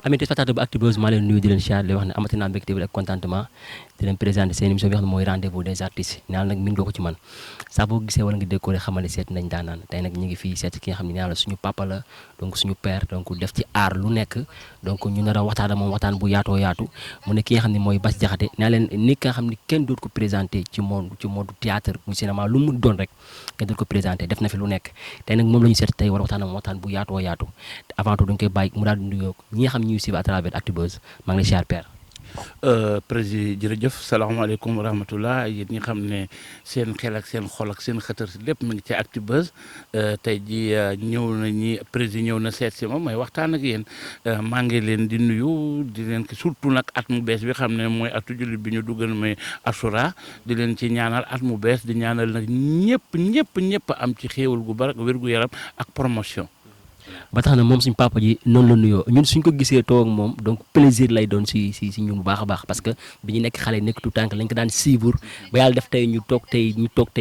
Amis téléspectateurs bu Actubuzz maa leen nuyu di leen siyaar di wax ne amati naa mbégte bi ak contentement di leen présenter seen émission bi nga xam ne mooy rendez-vous des artistes naan nag mi ngi ko ci man saa boo gisee wala nga dégg ko rek xamal ne seet nañ daanaan tey nag ñu ngi fii seet ki nga xam ne naan la suñu papa la donc suñu père donc def ci aar lu nekk donc ñu nar a waxtaan ak moom waxtaan bu yaatoo yaatu mu ne ki nga xam ne mooy Bass Diakhaté naa leen ni nga xam ne kenn dootu ko présenté ci monde théâtre mu cinéma lu mu doon rek kenn dootu ko présenté def na fi lu nekk tey nag moom la ñu seet tey war a waxtaan ak moom waxtaan bu yaatoo yaatu avant tout dañ koy bàyyi mu daal di nuyoo ñi nga xam ne ñuy suivre à travers Actubuzz maa ngi lay siyaar père. président jërëjëf salaamaaleykum wa rahmatullah yéen ñi xam ne seen xel ak seen xol ak seen xëtër si lépp mi ngi ci Actubuzz tey ji ñëw na ñi président ñëw na seet si ma may waxtaan ak yéen maa ngi leen di nuyu di leen surtout nag at mu bees bi xam ne mooy atu jullit bi ñu duggal mooy Ashura di leen ci ñaanal at mu bees di ñaanal nag ñëpp am ci xéewal gu bari wér gu yaram ak promotion. ba tax na moom suñ papa ji noonu la nuyoo ñun suñ ko gisee toog ak moom donc plaisir lay doon si ñun bu baax a baax parce que bi ñu nekk xale nekk tout tànk lañ ko daan suivre ba yàlla def tey ñu toog tey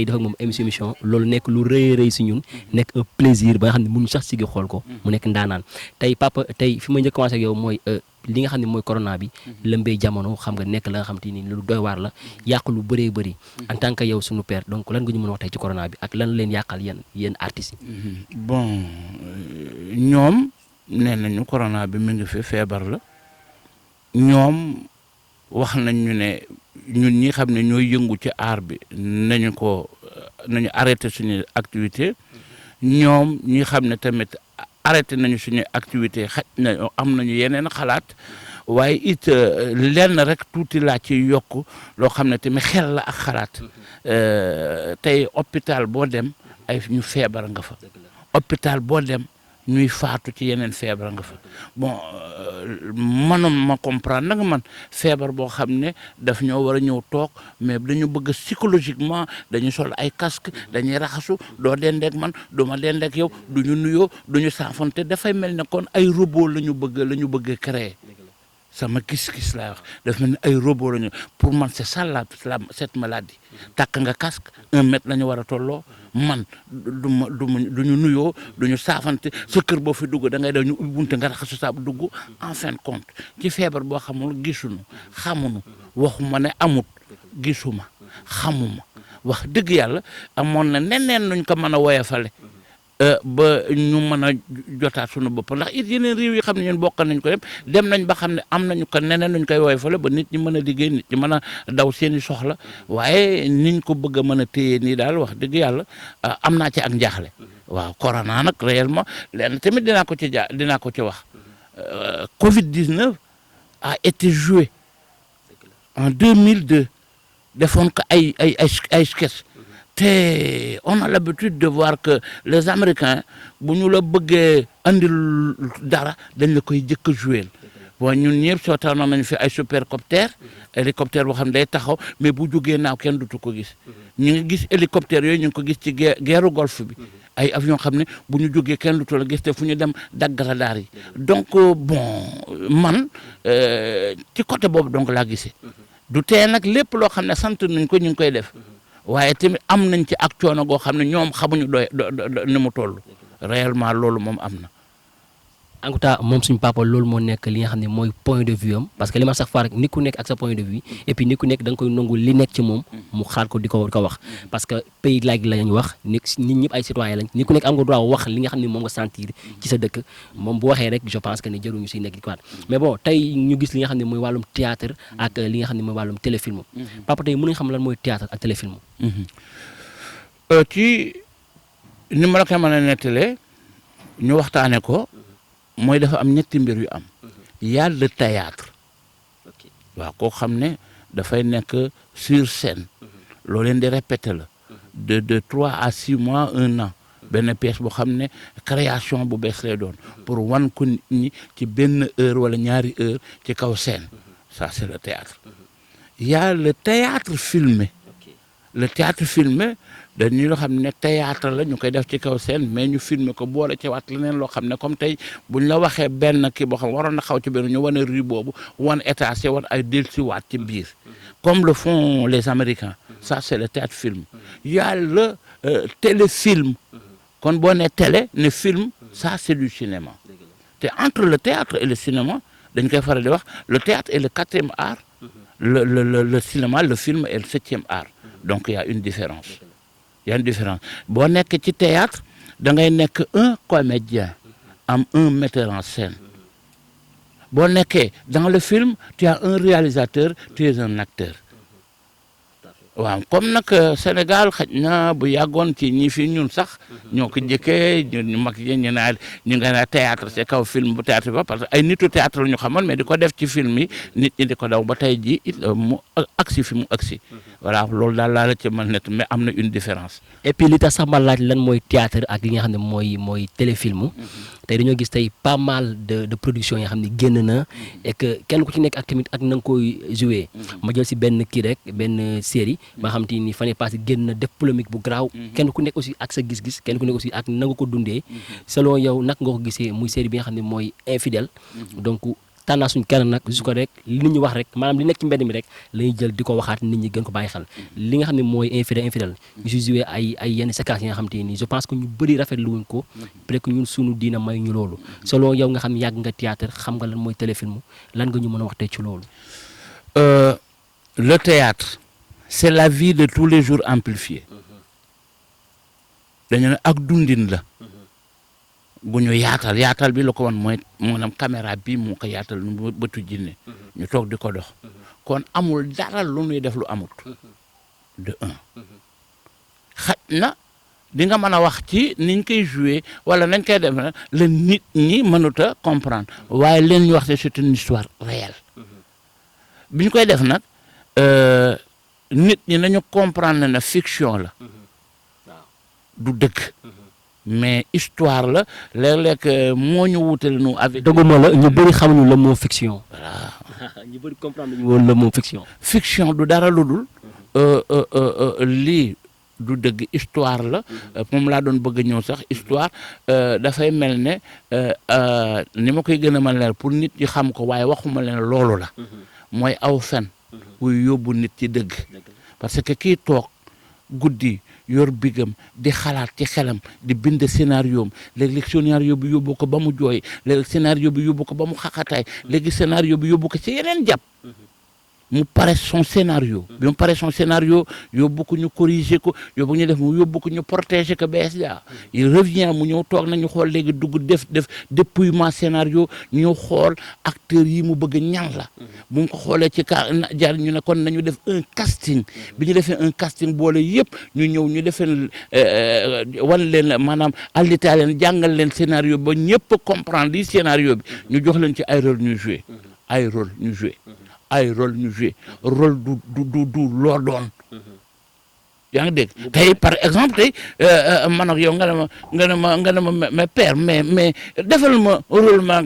def ak moom émission loolu nekk lu rëy si ñun nekk un plaisir ba nga xam ne mënuñu sax sigi xool ko mu nekk ndaanaan tey papa tey fi ma njëkk commencé ak yow mooy li nga xam ne mooy corona bi lëmbee jamono xam nga nekk la nga xam te ni lu doy waar la yàq lu bëree bëri en tant que yow suñu père donc lan nga ñu mën a wax tey ci corona bi ak lan leen yàqal yéen artistes yi. bon ñoom nee nañu corona bi mi ngi fi feebar la ñoom wax nañ ñu ne ñun ñi xam ne ñooy yëngu ci aar bi nañu arrêté suñu activité ñoom ñi xam ne tamit arrêté nañu suñu activité xaj na am nañu yeneen xalaat waaye it lenn rek tuuti laa ci yokk loo xam ne tamit xel la ak xalaat tey hôpital boo dem ay ñu feebar nga fa hôpital boo dem ñuy faatu ci yeneen feebar nga fa bon mënoon ma comprendre nag man feebar boo xam ne daf ñoo war a ñëw toog mais dañu bëgg psychologiquement dañu sol ay casque dañuy raxasu doo dendeek man du ma dendeek yow du ñu nuyoo du ñu saafante dafay mel ne kon ay robot la ñu bëgg créer sama gis-gis laa wax daf mel ni ay robot la ñu pour man c'est ça cette maladie takk nga casque 1 mètre la ñu war a tolloo man du ñu nuyoo du ñu saafante sa kër boo fi dugg da ngay daw ñu ubbi bunte nga raxasu saabu dugg en fin de compte ci feebar boo xamul gisuñu xamuñu waxuma ne amut gisuma xamuma wax dëgg yàlla amoon na neneen nuñ ko mën a woyofale ba ñu mën a jotaat suñu bopp ndax it yeneen réew yi xam ne ñun bokk nañ ko dem nañ ba xam ne am nañu ko neneen nuñ koy woyofale ba nit ñi mën a liggéey nit ñi mën a daw seeni soxla waaye niñ ko bëgg a mën a téye nii daal wax dëgg yàlla am naa ci ak njaaxle waaw corona nag réellement lenn tamit dinaa ko ci wax Covid-19 a été joué en 2002 defoon ko ay sketch te on a l'habitude de voir que les Américains bu ñu la bëggee andil dara dañ la koy jëkk a jouer bon ñun ñëpp sootaanoon nañu fi ay supercoptère hélicoptère boo xam ne day taxaw mais bu jógee naaw kenn dutu ko gis ñu ngi gis hélicoptère yooyu ñu ngi ko gis ci guerre golfe bi ay avion xam ne bu ñu jógee kenn dutu la gis te fu ñu dem dagg radar yi donc bon man ci côté boobu donc laa gisee du tee nag lépp loo xam ne sant nañ ko ñu ngi koy def waaye tamit am nañ ci ak coono goo xam ne ñoom xamuñu ni mu toll réellement loolu moom am na. en tout cas moom suñu papa loolu moo nekk li nga xam ne mooy point de vue am parce que li ma sax faa rek ni ku nekk ak sa point de vue et puis ni ku nekk da nga koy nangu li nekk ci moom mu xaar ko di ko wax parce que pays laaj lañ wax nit ñëpp ay citoyen lañ ni ku nekk am nga droit wax li nga xam ne moom nga sentir ci sa dëkk moom bu waxee rek je pense que ne jëruñu si nekk di ko waat mais bon tey ñu gis li nga xam ne mooy wàllum théâtre ak li nga xam ne mooy wàllum téléfilm papa tey mën nañu xam lan mooy théâtre ak téléfilm ci ni ma la ko mën a nettalee ñu waxtaane ko mooy dafa am ñetti mbir yu am y a le théâtre waaw koo xam ne dafay nekk sur scène loo leen di répété la de 3 à 6 mois 1 an benn pièce boo xam ne création bu bees lay doon pour wan ko nit ñi ci benn heure wala ñaari heure ci kaw scène ça c'est le théâtre y a le théâtre filmé le théâtre filmé dañuy loo xam ne théâtre la ñu koy def ci kaw scène mais ñu filmer ko boole ci waat leneen loo xam ne comme tey buñ la waxee benn kii boo xam waroon na xaw ci benn ñu wane rue boobu wan étage wan ay dellusiwaat ci biir comme le font les Américains ça c'est le théâtre film y a le téléfilm kon boo ne télé ne film ça c'est du cinéma te entre le théâtre et le cinéma dañ koy faral di wax le théâtre est le 4e art le cinéma le film est le 7e art donc il y a une différence boo nekk ci théâtre da ngay nekk un comédien am un metteur en scène boo nekkee dans le film tu as un réalisateur tu es un acteur waaw comme nag Sénégal xaj na bu yàggoon ci ñi fi ñun sax ñoo ko jëkkee ñu mag yi ñu nga naa théâtre c'est kaw film bu théâtre ba parce que ay nitu théâtre la ñu xamoon mais di ko def ci film yi nit ñi di ko daw ba tey ji mu agsi fi mu agsi voilà loolu daal laa la ci mën net mais am na une différence. et puis li tax sax ma laaj lan mooy théâtre ak li nga xam ne mooy téléfilm tey dañoo gis tey pas mal de production yoo xam ne génn na et que kenn ku ci nekk ak tamit ak na nga koy joué ma jël si benn kii rek benn série ba xam te ni fan yii passé génn na def polémique bu garaaw kenn ku nekk aussi ak sa gis-gis kenn ku nekk aussi ak na nga ko dundee selon yow nag nga ko gisee muy série bi nga xam ne mooy infidèle donc tànnaa suñ kenn nag su ko rek li nit ñi wax rek maanaam li nekk ci mbedd mi rek la ñuy jël di ko waxaat nit ñi gën ko bàyyi xel li nga xam ne mooy infidèle ñu si joué ay yenn séquences yi nga xam te ni je pense que ñu bëri rafetlu wuñ ko peut-être que ñun sunu diina may ñu loolu selon yow nga xam yàgg nga théâtre xam nga lan mooy téléfilm lan nga ñu mën a wax tey ci loolu. Le théâtre c'est la vie de tous les jours amplifiée dañu ne ak dundin la bu ñu yaatal bi la ko wan mooy maanaam caméra bi moo ko yaatal nu bëtu jinne ñu toog di ko dox kon amul dara lu ñuy def lu amut de un xaj na di nga mën a wax ci niñ koy jouer wala nañ koy def la nit ñi mënut a comprendre waaye leen ñu wax c'est une histoire réelle bi ñu koy def nag nit ñi nañu comprendre na fiction la du dëgg mais histoire la léeg-léeg moo ñu wutale nu avec. dëgguma la ñu bëri xamuñu le mot fiction. voilà ñu bëri comprendre ñu woon le mot fiction. fiction du dara lu dul lii du dëgg histoire la moom laa doon bëgg a ñëw sax histoire dafay mel ne ni ma koy gën a mën leer pour nit ñi xam ko waaye waxuma leen loolu la mooy aw fen wuy yóbbu nit ci dëgg parce que kii toog guddi yor bigam di xalaat ci xelam di bind scénario am léeg-léeg scénario bi yóbbu ko ba mu jooy léeg-léeg scénario bi yóbbu ko ba mu xaqataay léegi scénario bi yóbbu ko ci yeneen jàpp mu pare son scénario bi mu pare son scénario yóbbu ko ñu corriger ko yóbbu ñu def mu yóbbu ko ñu protéger ko bees ja il revient mu ñëw toog nañu xool léegi dugg def dépouillement scénario ñu xool acteurs yi mu bëgg ñan la bu mu ko xoolee ci jar ñu ne kon nañu def un casting bi ñu defee un casting boole yëpp ñu ñëw ñu defee wan leen maanaam allita leen jàngal leen scénario ba ñëpp comprendre li scénario bi ñu jox leen ci ay rôle ñu joué ay rôle ñu joué ay rôle ñu joué rôle du loo doon yaa ngi dégg tey par exemple tey man ak yow nga ne ma mais père mais defal ma rôle ma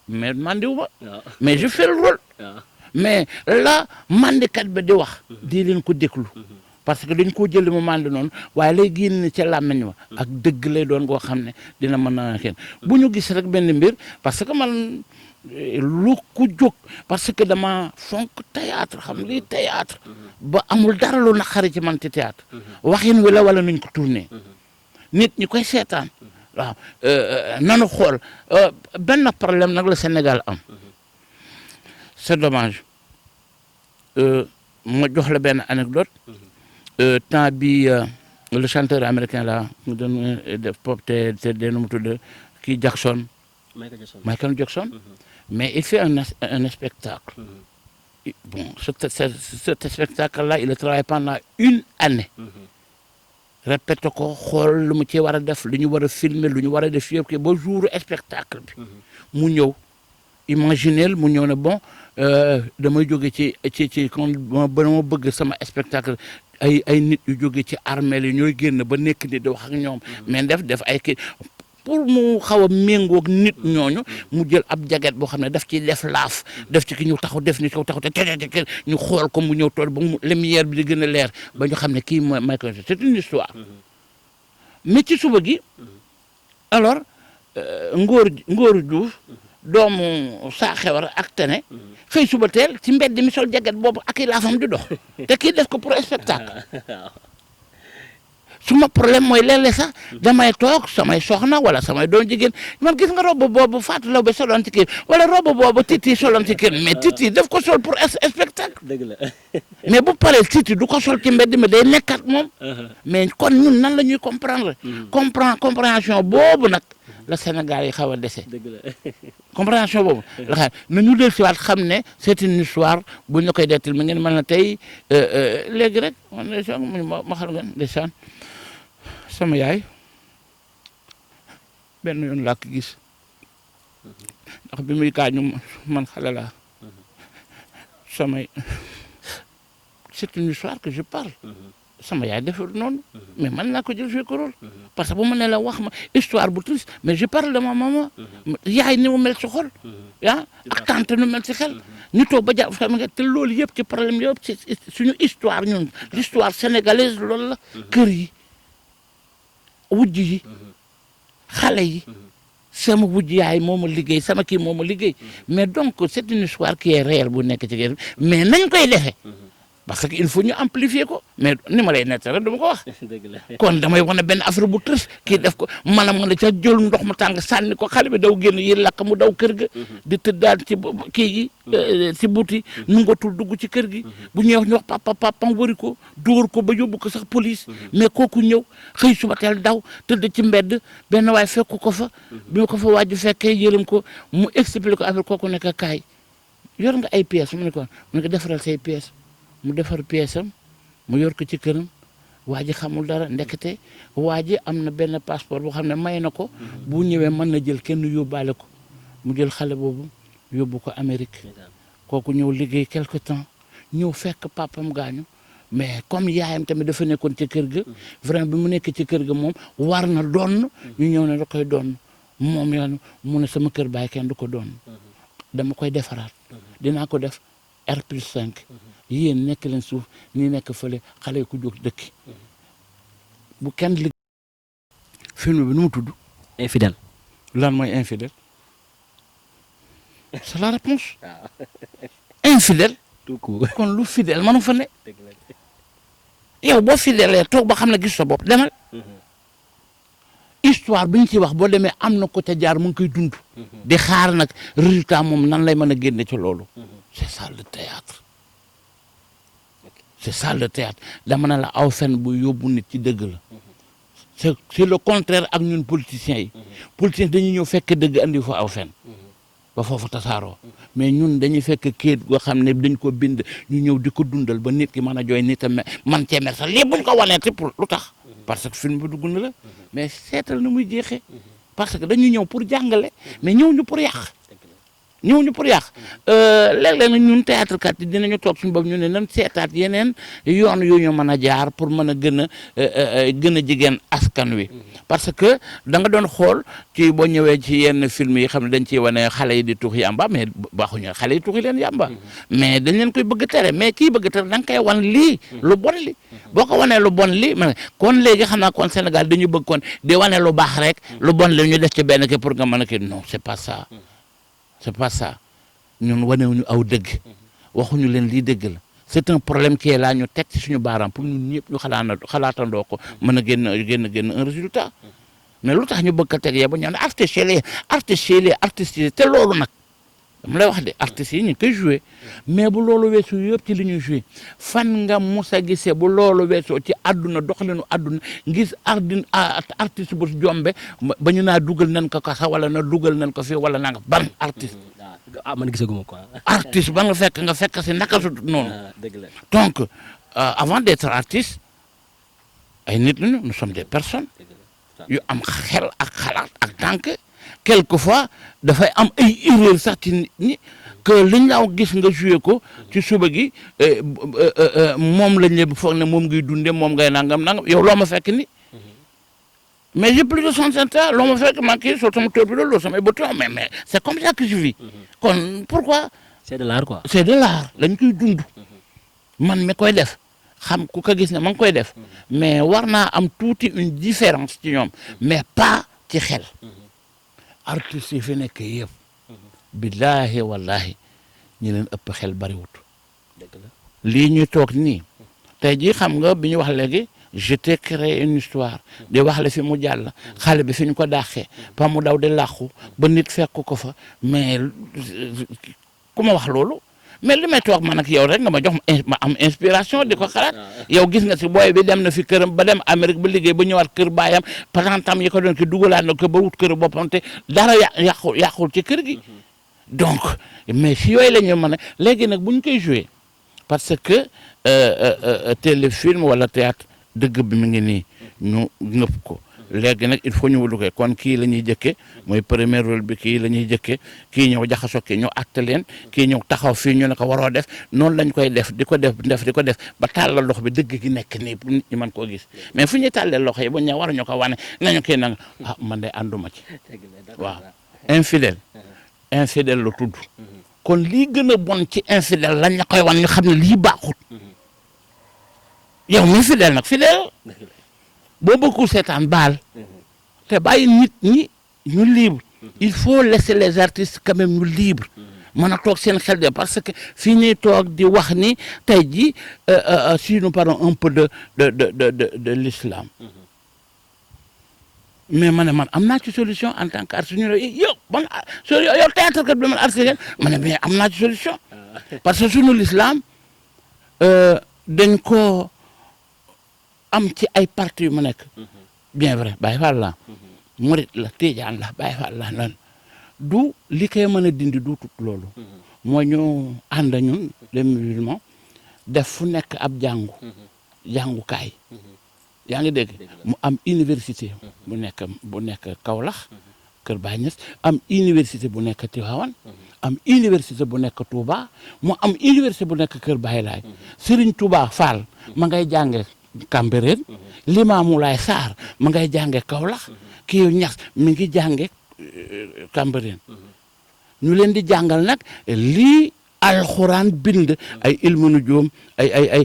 mais mandiwu ma mais je fais le rôle mais la mandikat ba di wax di leen ko déglu parce que dañ koo jël mu mandi noonu waaye lay génn ca làmmiñ ma ak dëgg lay doon goo xam ne dina mën a kenn bu ñu gis rek benn mbir parce que man lu ku jóg parce que dama fonk théâtre xam lii théâtre ba amul dara lu naqari ci man ci théâtre waxin wi la wala nuñ ko tourné nit ñi koy seetaan waaw nanu xool benn problème nag la Sénégal am c'est dommage ma jox la benn anecdote temps bi le chanteur américain là mu doon def pop te nu mu tudd kii Michael Jackson mais il fait un spectacle bon ce spectacle là il a travaillé pendant une année répété ko xool lu mu ci war a def lu ñu war a filmer lu ñu war a def yëpp ba jour spectacle bi mu ñëw imaginel mu ñëw ne bon damay jóge ci comme ba ma bëgg sama spectacle ay nit yu jóge ci armeel yi ñooy génn ba nekk nit di wax ak ñoom mais def ay kii pour mu xaw a méngoog nit ñooñu mu jël ab jaget boo xam ne daf ci def laaf def ci ki ñu taxaw def ni kaw taxaw te ñu xool ko mu ñëw tool ba mu lumière bi di gën a leer ba ñu xam ne kii mooy Michael c'est une histoire mais ci suba gi alors Ngor Diouf doomu Saaxewar ak Tene xëy suba teel ci mbedd mi sol jaget boobu ak i laafam di dox te kii def ko pour spectacle suma problème mooy léeg-léeg sax damay toog samay soxna wala samay doom jigéen man gis nga robe boobu Fatou Laobé soloon ci kii wala robe boobu Titi soloon ci kii mais Titi daf ko sol pour spectacle dëgg la mais bu paree Titi du ko sol ci mbedd mi day nekkat moom mais kon ñun nan la ñuy comprendre compréhension boobu nag la Sénégal yi xaw a dese dëgg la compréhension boobu la xam na ñu del siwaat xam ne c'est une histoire bu ñu koy dettil mi ngeen mën na tey léegi rek man ndeysaan ma xal nga ndeysaan sama yaay benn yoon laa ko gis ndax bi muy gaañu man xale laa samay c'est une histoire que je parle sama yaay deful noonu mais man naa ko jël jouer ko rôle parce que bu ma ne la wax ma histoire bu triste mais je parle de ma maman yaay ni mu mel ci xol ah ak tante nu mel ci xel ñu toog ba jàpp xam nga te loolu yëpp ci problème yëpp ci suñu histoire ñun l'histoire sénégalaise loolu la kër yi wujj yi xale yi sama wujj yaay moo ma liggéey sama kii moo ma liggéey mais donc c'est une histoire qui est réelle bu nekk ci kër mais nañ koy defee parce que il faut ñu amplifier ko mais ni ma lay nett rek dama ko wax kon damay wane benn affaire bu triste kii def ko maanaam nga ne ca jël ndox mu tàng sànni ko xale bi daw génn yi lakk mu daw kër ga di tëddaal ci kii yi ci buti nu ngatul dugg ci kër gi bu ñuy wax ñu wax papa wari ko dóor ko ba yóbbu ko sax police mais kooku ñëw xëy suba teel daw tëdd ci mbedd benn waay fekk ko fa bi ma ko fa waaju fekkee yërëm ko mu expliqué ko affaire kooku nekk kaay yor nga ay pièces mu ne ko defaral say pièces mu defar pièce am mu yor ko ci këram waa ji xamul dara ndekete waa ji am na benn passeport boo xam ne may na ko bu ñëwee mën na jël kenn yóbbaale ko mu jël xale boobu yóbbu ko Amérique kooku ñëw liggéey quelque temps ñëw fekk papam gaañu mais comme yaayam tamit dafa nekkoon ci kër ga vraiment bi mu nekk ci kër ga moom war na doon ñu ñëw ne da koy doon moom yoon mu ne sama kër baay kenn du ko doon dama koy defaraat dinaa ko def R+5 yéen nekk leen suuf nii nekk fële xale yi ku jóg dëkki bu kenn liggéey film bi nu mu tudd infidèle lan mooy infidèle c'est la réponse infidèle tout court kon lu fidèle manu fa ne yow boo fidèle toog ba xam ne gis sa bopp demal histoire bi ñu ci wax boo demee am na ko ca jaar mu ngi koy dund di xaar nag résultat moom nan lay mën a génne ci loolu c'est ça le théâtre c'est ça le théâtre dama na la aw fen bu yóbbu nit ci dëgg la c'est le contraire ak ñun politiciens yi politiciens dañuy ñëw fekk dëgg andi fa aw fen ba foofu tasaaroo mais ñun dañuy fekk kéet goo xam ne dañ ko bind ñu ñëw di ko dundal ba nit ki mën a jooy nit a man cee mer sax lii buñ ko wanee pour lu tax parce que film bi dugg na la mais seetal na muy jeexee parce que dañu ñëw pour jàngale mais ñëw ñu pour yàq léeg-léeg nag ñun théâtre kat yi dinañu toog suñu bopp ñu ne nan seetaat yeneen yoon yu ñu mën a jaar pour mën a gën a jigéen askan wi parce que da nga doon xool ci boo ñëwee ci yenn film yi xam ne dañ ciy wane xale yi di tux yàmba mais baaxuñu xale yi tuxi leen yàmba mais dañ leen koy bëgg tere mais kii bëgg tere da nga koy wan lii lu bon li boo ko wanee lu bon li kon léegi xam naa kon Sénégal dañu bëgg kon di wane lu baax rek lu bon li ñu def ci benn ki pour nga mën a kii non c'est pas ça ñun wanewuñu aw dëgg waxuñu leen lii dëgg la c'est un problème qui est là ñu teg ci suñu baaraam pour ñun ñëpp ñu xalaatandoo ko mën a génn un résultat mais lu tax ñu bëgg a teg yee ba ñu ne artistes yi te loolu nag dama lay wax de artistes yi ñu ngi koy joué mais bu loolu weesoo yëpp ci li ñuy joué fan nga mus a gisee bu loolu weesoo ci àdduna doxalinu àdduna ngis artiste bu jombe ba ñu naa dugal nañ ko kasa wala na dugal nañ ko fii wala naa nga ban artiste man gisaguma quoi artiste ba nga fekk si naka su noonu donc avant d'être artiste ay nit lañu nous sommes des personnes yu am xel ak xalaat ak tànk quelquefois dafay am ay erreur sax ci nit ñi que liñ laaw gis nga joué ko ci suba gi moom lañ le foog ne moom ngay dunde moom ngay nangam yow loo ma fekk ni mais j'ai plus de 60 ans loo ma fekk man kii sol sama torpedo loolu samay boutons mais c'est comme ça que je vis kon pourquoi c'est de l'art quoi c'est de l'art dañ koy dund man mi koy def xam ku ko gis ne ma ngi koy def mais war naa am tuuti une différence ci ñoom mais pas ci xel artistes yi fi nekk yëpp billaahi wallaahi ñi leen ëpp xel bariwut dëgg la lii ñu toog nii tey jii xam nga bi ñu wax léegi je t'ai créé une histoire di wax la fi mu jàll xale bi fi ñu ko dàqee pa mu daw di làqu ba nit fekk ko fa mais ku ma wax loolu mais li may toog man ak yow rek nga ma jox ma am inspiration di ko xalaat yow gis nga si booy bi dem na fi këram ba dem Amérique ba liggéey ba ñëwaat kër baayam parentam yi ko doon ki dugalaat na ko ba wut kër boppam te dara yàqul ci kër gi donc mais si yooyu la ñu mën a léegi nag bu ñu koy joué parce que téléfilm wala théâtre dëgg bi mi ngi nii ñu ngëpp ko léegi nag il faut ñu wulu ko kon kii la ñuy jëkke mooy premier rôle bi kii la ñuy jëkke kii ñëw jaxasoo kii ñëw acte leen kii ñëw taxaw fii ñu ne ko waroo def noonu lañ koy def di ko def di ko def ba tàllal loxo bi dëgg gi nekk nii pour nit ñi mën koo gis mais fu ñuy tàllee loxo yi bu ñu waruñu ko wane nañu kii nag ah man de ànduma ci waaw infidèle la tudd kon lii gën a bon ci infidèle lañ la koy wan ñu xam ne lii baaxut yow mi fidèle nag fidèle boo bëggul seetaan baal te bàyyi nit ñi ñu libre il faut laisser les artistes quand même ñu libre mën a toog seen xel de parce que fii ñuy toog di wax ni tey jii si nous parlons un peu de l'islam mais man am naa ci solution en tant qu'artiste ñu ne yow théâtre kat bi man artiste ma ne mais am naa ci solution parce que sunu l'islam dañ ko am ci ay parti yu mu nekk bien vrai Baye Fall la murit la Tijaan la Baye Fall la lan du li koy mën a dindi du tut loolu mooy ñu ànd ñun les musulmans def fu nekk ab jàngukaay yaa ngi dégg mu am université bu nekk Kaolack Kër Baye Niass am université bu nekk Tivaouane am université bu nekk Touba mu am université bu nekk Kër Baye Laay Serigne Touba Fall ma ngay jànge Cambérène Limamou Laye Sarr ma ngay jànge Kaolack kii Niass mi ngi jànge Cambérène ñu leen di jàngal nag lii alxuraan bind ay ilmu nujum ay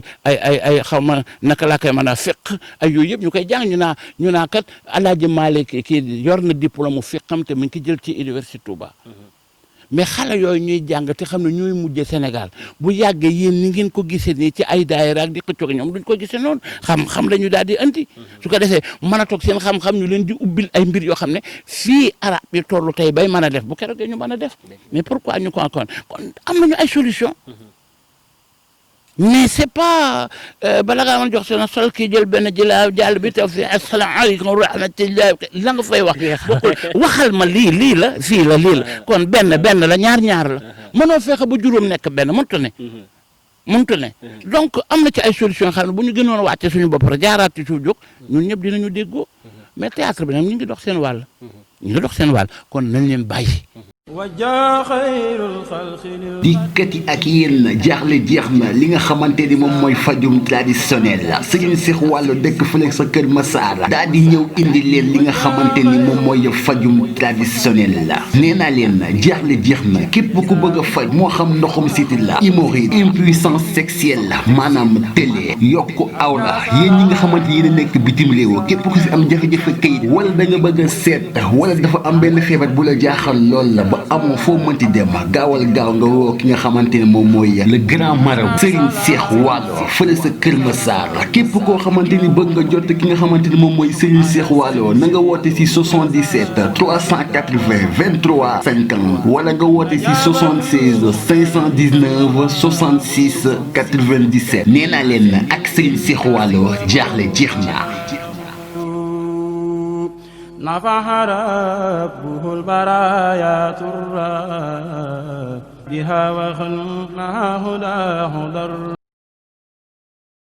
xaw ma naka laa koy mën a fiq ay yooyu yëpp ñu koy jàng ñu naa kat Alaaji Maalik kii yor na diplôme mu fiqam te mi ngi jël ci université Touba mais xale yooyu ñuy jàng te xam ne ñooy mujjee Sénégal bu yàggee yéen ni ngeen ko gisee nii ci ay daayira ak di xëccoo ñoom duñ ko gisee noonu xam-xam la ñu daal di andi su ko defee mën a toog seen xam-xam ñu leen di ubbil ay mbir yoo xam ne fii arab yi tollu tey bay mën a def bu keroog ñu mën a def mais pourquoi ñu kon am nañu ay solution mais c'est pas bala ngaa mën jox seen sol kii jël benn jàll bi taw fi asalaamaaleykum wa rahmatulah la nga fay wax waxal ma lii la fii la lii la kon benn la ñaar la mënoo fexe ba juróom nekk benn mëntu ne donc am na ci ay solution xam ne bu ñu gënoon a wàcce suñu bopp rek jaaraat ci suuf jóg ñun ñëpp dinañu déggoo mais théâtre bi nag ñu ngi dox seen wàll kon nañ leen bàyyi. dikkati ak yéen jaaxle jeex na li nga xamante ni moom mooy fajum traditionnel la Serigne Cheikh Walo dëkk fële sa Kër Massar daal di ñëw indi leen li nga xamante ni moom mooy fajum traditionnel la nee naa leen jaaxle jeex na képp ku bëgg a faj moo xam ndoxum siti la hémorroïde impuissance sexuelle la maanaam télé yokku awra yéen ñi nga xamante yéen a nekk bitim réew képp ku si am jafe-jafe kayit wala da nga bëgg a seet wala dafa am benn feebar bu la jaaxal lool la amoo foo mënti dem gaawal gaaw nga woo ki nga xamante ne moom mooy le grand marabout Serigne Cheikh Walo fële sa Kër Massar képp koo xamante ni bëgg nga jot ki nga xamante ni moom mooy Serigne Cheikh Walo na nga woote si 77 380 23 50 wala nga woote si 76 519 66 97 nee naa leen ak Serigne Cheikh Walo jaaxle jeex na. نفح ربه البرايا ترى بها وخلقها هداه ضر